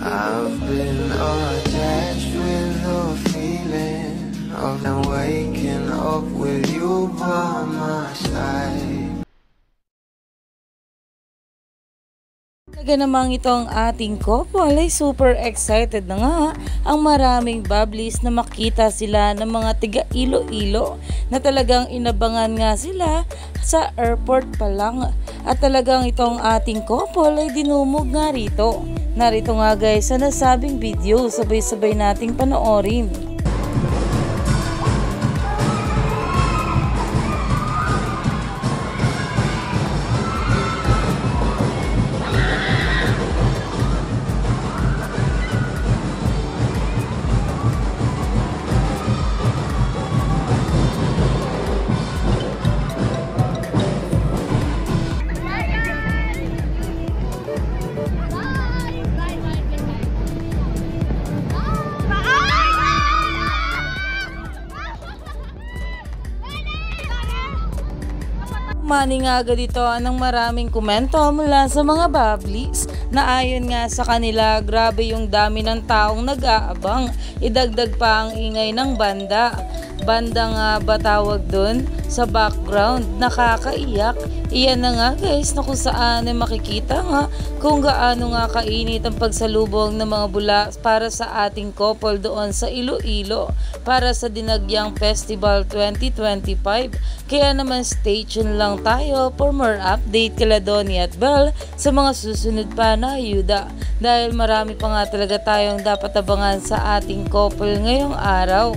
I've been attached with the feeling of them waking up with you by my side. Talaga namang itong ating couple ay super excited na nga ang maraming bablis na makita sila ng mga tiga Iloilo na talagang inabangan nga sila sa airport pa lang. At talagang itong ating couple ay dinumog nga rito. Narito nga guys sa nasabing video, sabay-sabay nating panoorin. Mani nga agad ito ng maraming komento mula sa mga bablis na ayon nga sa kanila, grabe yung dami ng taong nag-aabang, idagdag pa ang ingay ng banda nga ba tawag dun sa background, nakakaiyak. Iyan na nga guys na kung saan ay makikita nga kung gaano nga kainit ang pagsalubong ng mga bula para sa ating couple doon sa Iloilo para sa Dinagyang Festival 2025. Kaya naman stay tuned lang tayo for more update kila Donnie at Belle sa mga susunod pa na ayuda dahil marami pa nga talaga tayong dapat abangan sa ating couple ngayong araw.